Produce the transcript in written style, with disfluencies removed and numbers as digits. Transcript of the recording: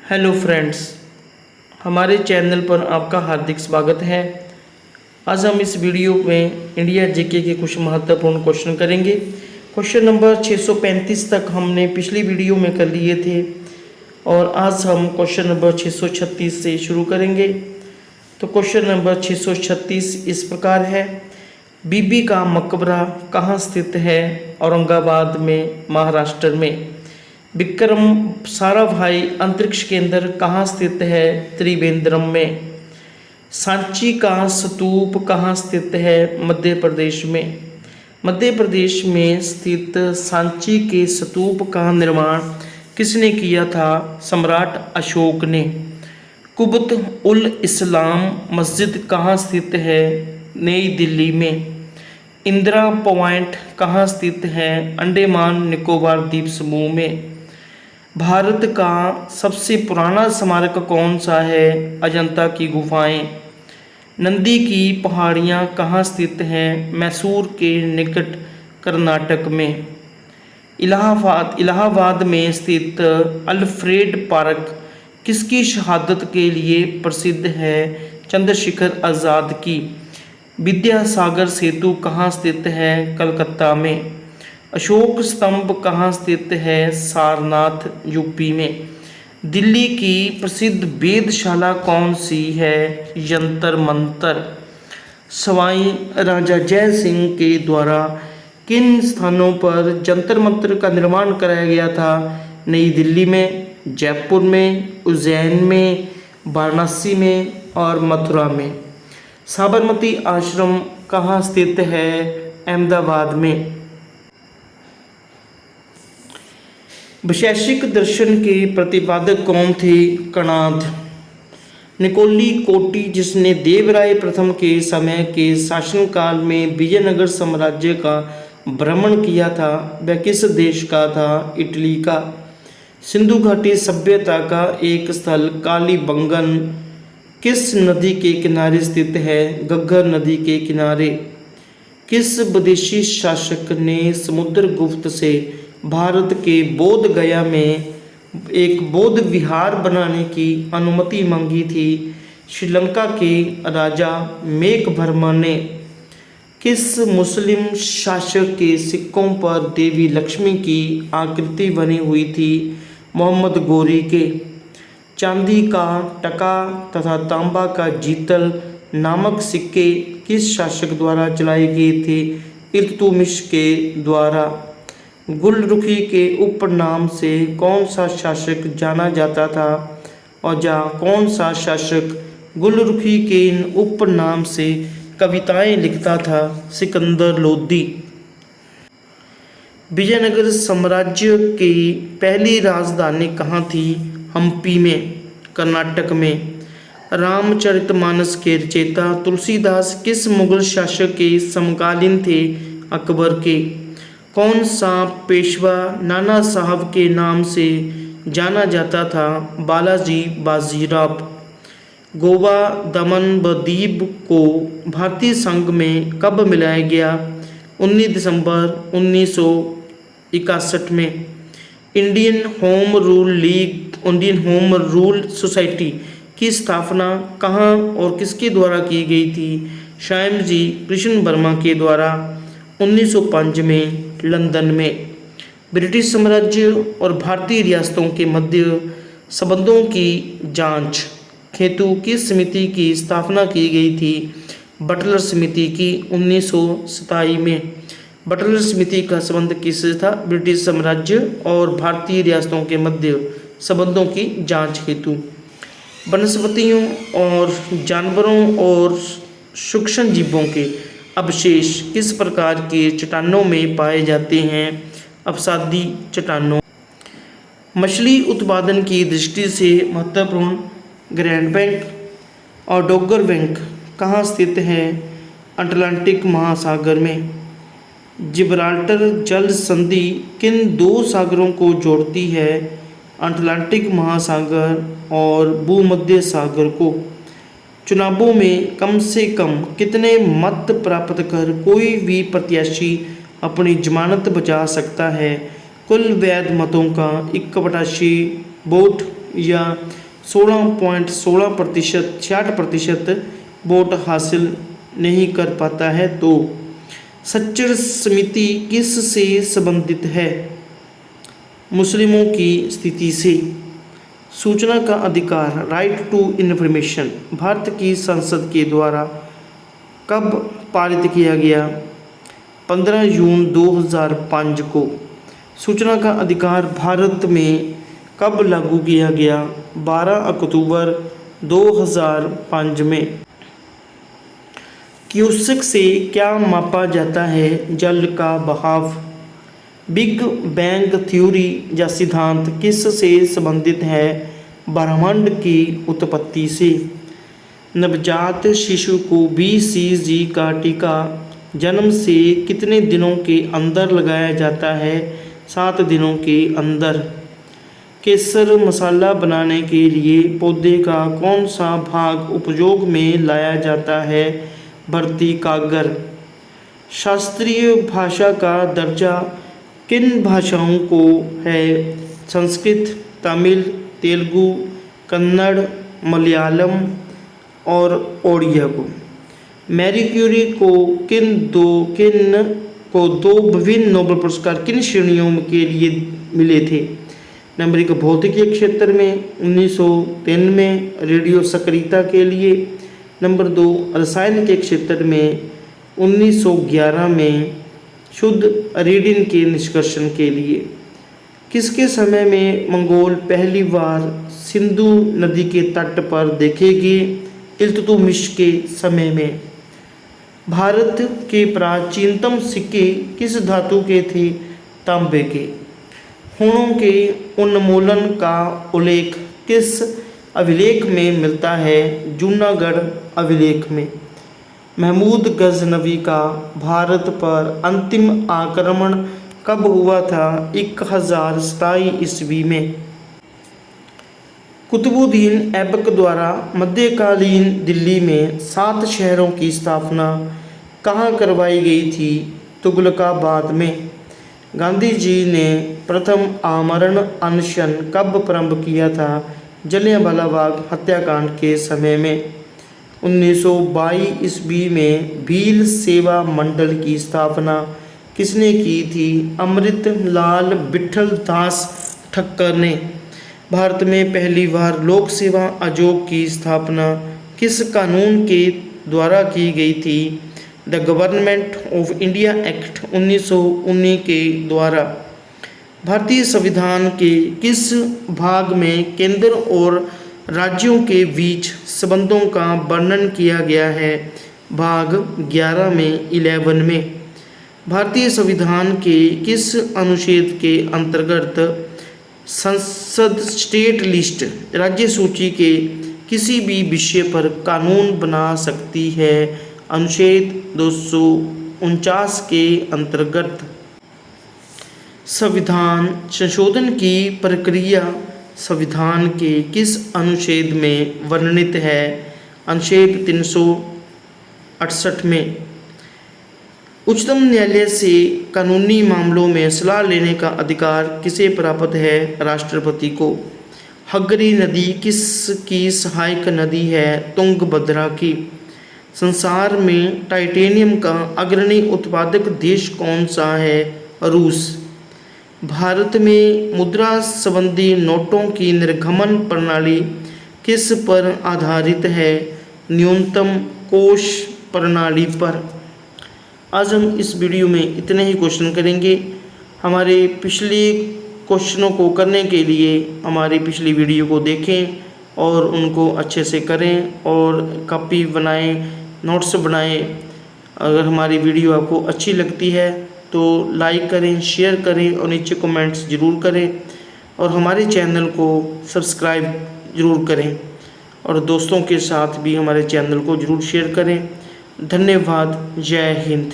Hello friends, हमारे channel पर आपका हार्दिक स्वागत है। आज हम इस वीडियो में इंडिया जीके के कुछ महत्वपूर्ण क्वेश्चन करेंगे। क्वेश्चन नंबर 635 तक हमने पिछली वीडियो में कर लिए थे और आज हम क्वेश्चन नंबर 636 से शुरू करेंगे। तो क्वेश्चन नंबर 636 इस प्रकार है, बीबी का मकबरा कहाँ स्थित है? औरंगाबाद में, महाराष्ट्र में। विक्रम साराभाई अंतरिक्ष केंद्र कहाँ स्थित है? त्रिवेंद्रम में। सांची का स्तूप कहाँ स्थित है? मध्य प्रदेश में। मध्य प्रदेश में स्थित सांची के स्तूप का निर्माण किसने किया था? सम्राट अशोक ने। कुबत उल इस्लाम मस्जिद कहाँ स्थित है? नई दिल्ली में। इंदिरा पॉइंट कहाँ स्थित है? अंडमान निकोबार द्वीप समूह में। भारत का सबसे पुराना स्मारक कौन सा है? अजंता की गुफाएं। नंदी की पहाड़ियाँ कहाँ स्थित हैं? मैसूर के निकट, कर्नाटक में। इलाहाबाद में स्थित अल्फ्रेड पार्क किसकी शहादत के लिए प्रसिद्ध है? चंद्रशेखर आज़ाद की। विद्यासागर सेतु कहाँ स्थित है? कलकत्ता में। अशोक स्तंभ कहाँ स्थित है? सारनाथ, यूपी में। दिल्ली की प्रसिद्ध वेधशाला कौन सी है? जंतर मंतर। सवाई राजा जय सिंह के द्वारा किन स्थानों पर जंतर मंतर का निर्माण कराया गया था? नई दिल्ली में, जयपुर में, उज्जैन में, वाराणसी में और मथुरा में। साबरमती आश्रम कहाँ स्थित है? अहमदाबाद में। वैशेषिक दर्शन के प्रतिपादक कौन थे? कणाद। निकोली कोटी जिसने देवराय प्रथम के समय के शासनकाल में विजयनगर साम्राज्य का भ्रमण किया था, वह किस देश का था? इटली का। सिंधु घाटी सभ्यता का एक स्थल कालीबंगन किस नदी के किनारे स्थित है? घग्गर नदी के किनारे। किस विदेशी शासक ने समुद्रगुप्त से भारत के बोध गया में एक बौद्ध विहार बनाने की अनुमति मांगी थी? श्रीलंका के राजा मेघवर्मा ने। किस मुस्लिम शासक के सिक्कों पर देवी लक्ष्मी की आकृति बनी हुई थी? मोहम्मद गोरी के। चांदी का टका तथा तांबा का जीतल नामक सिक्के किस शासक द्वारा चलाए गए थे? इल्तुतमिश के द्वारा। गुलरुखी के उपनाम से कौन सा शासक जाना जाता था? औजा। कौन सा शासक गुलरुखी के उपनाम से कविताएं लिखता था? सिकंदर लोदी। विजयनगर साम्राज्य की पहली राजधानी कहाँ थी? हम्पी में, कर्नाटक में। रामचरितमानस के रचयिता तुलसीदास किस मुगल शासक के समकालीन थे? अकबर के। कौन सा पेशवा नाना साहब के नाम से जाना जाता था? बालाजी बाजीराव। गोवा, दमन व दीव को भारतीय संघ में कब मिलाया गया? 19 दिसंबर 1961 में। इंडियन होम रूल सोसाइटी की स्थापना कहाँ और किसके द्वारा की गई थी? श्यामजी कृष्ण वर्मा के द्वारा 1905 में, लंदन में। ब्रिटिश साम्राज्य और भारतीय रियासतों के मध्य संबंधों की जांच हेतु किस समिति की स्थापना की गई थी? बटलर समिति की 1927 में। बटलर समिति का संबंध किससे था? ब्रिटिश साम्राज्य और भारतीय रियासतों के मध्य संबंधों की जांच हेतु। वनस्पतियों और जानवरों और सूक्ष्म जीवों के अवशेष किस प्रकार के चट्टानों में पाए जाते हैं? अपसादी चट्टानों। मछली उत्पादन की दृष्टि से महत्वपूर्ण ग्रैंड बैंक और डोगर बैंक कहाँ स्थित है? अटलांटिक महासागर में। जिब्राल्टर जल संधि किन दो सागरों को जोड़ती है? अटलांटिक महासागर और भूमध्य सागर को। चुनावों में कम से कम कितने मत प्राप्त कर कोई भी प्रत्याशी अपनी जमानत बचा सकता है? कुल वैध मतों का 1/6 वोट या 16.16% 66% वोट हासिल नहीं कर पाता है तो सच्चर समिति किस से संबंधित है? मुस्लिमों की स्थिति से। सूचना का अधिकार राइट टू इन्फॉर्मेशन भारत की संसद के द्वारा कब पारित किया गया? 15 जून 2005 को। सूचना का अधिकार भारत में कब लागू किया गया? 12 अक्टूबर 2005 में। क्यूसेक से क्या मापा जाता है? जल का बहाव। बिग बैंग थ्योरी या सिद्धांत किस से संबंधित है? ब्रह्मांड की उत्पत्ति से। नवजात शिशु को BCG का टीका जन्म से कितने दिनों के अंदर लगाया जाता है? 7 दिनों के अंदर। केसर मसाला बनाने के लिए पौधे का कौन सा भाग उपयोग में लाया जाता है? भर्ती कागर। शास्त्रीय भाषा का दर्जा किन भाषाओं को है? संस्कृत, तमिल, तेलुगु, कन्नड़, मलयालम और ओडिया को। मैरी क्यूरी को दो विभिन्न नोबेल पुरस्कार किन श्रेणियों के लिए मिले थे? नंबर 1 भौतिकी क्षेत्र में 1903 में रेडियो सक्रियता के लिए। नंबर 2 रसायन के क्षेत्र में 1911 में शुद्ध रेडिन के निष्कर्षण के लिए। किसके समय में मंगोल पहली बार सिंधु नदी के तट पर देखे गए? इल्तुतमिश के समय में। भारत के प्राचीनतम सिक्के किस धातु के थे? तांबे के। हुणों के उन्मूलन का उल्लेख किस अभिलेख में मिलता है? जूनागढ़ अभिलेख में। महमूद गजनवी का भारत पर अंतिम आक्रमण कब हुआ था? 1027 ईस्वी में। कुतुबुद्दीन ऐबक द्वारा मध्यकालीन दिल्ली में 7 शहरों की स्थापना कहाँ करवाई गई थी? तुगलकाबाद में। गांधी जी ने प्रथम आमरण अनशन कब प्रारंभ किया था? जलियांवाला बाग हत्याकांड के समय में। 1922 ईस्वी में भील सेवा मंडल की स्थापना किसने की थी? अमृतलाल विठल दास ठक्कर ने। भारत में पहली बार लोक सेवा आयोग की स्थापना किस कानून के द्वारा की गई थी? The government of India act 1919 के द्वारा। भारतीय संविधान के किस भाग में केंद्र और राज्यों के बीच संबंधों का वर्णन किया गया है? भाग 11 में 11 में। भारतीय संविधान के किस अनुच्छेद के अंतर्गत संसद स्टेट लिस्ट राज्य सूची के किसी भी विषय पर कानून बना सकती है? अनुच्छेद 249 के अंतर्गत। संविधान संशोधन की प्रक्रिया संविधान के किस अनुच्छेद में वर्णित है? अनुच्छेद 368 में। उच्चतम न्यायालय से कानूनी मामलों में सलाह लेने का अधिकार किसे प्राप्त है? राष्ट्रपति को। हगरी नदी किसकी सहायक नदी है? तुंगभद्रा की। संसार में टाइटेनियम का अग्रणी उत्पादक देश कौन सा है? रूस। भारत में मुद्रा संबंधी नोटों की निर्गमन प्रणाली किस पर आधारित है? न्यूनतम कोष प्रणाली पर। आज हम इस वीडियो में इतने ही क्वेश्चन करेंगे। हमारे पिछले क्वेश्चनों को करने के लिए हमारी पिछली वीडियो को देखें और उनको अच्छे से करें और कॉपी बनाएं, नोट्स बनाएं। अगर हमारी वीडियो आपको अच्छी लगती है तो लाइक करें, शेयर करें और नीचे कमेंट्स ज़रूर करें और हमारे चैनल को सब्सक्राइब ज़रूर करें और दोस्तों के साथ भी हमारे चैनल को ज़रूर शेयर करें। धन्यवाद। जय हिंद।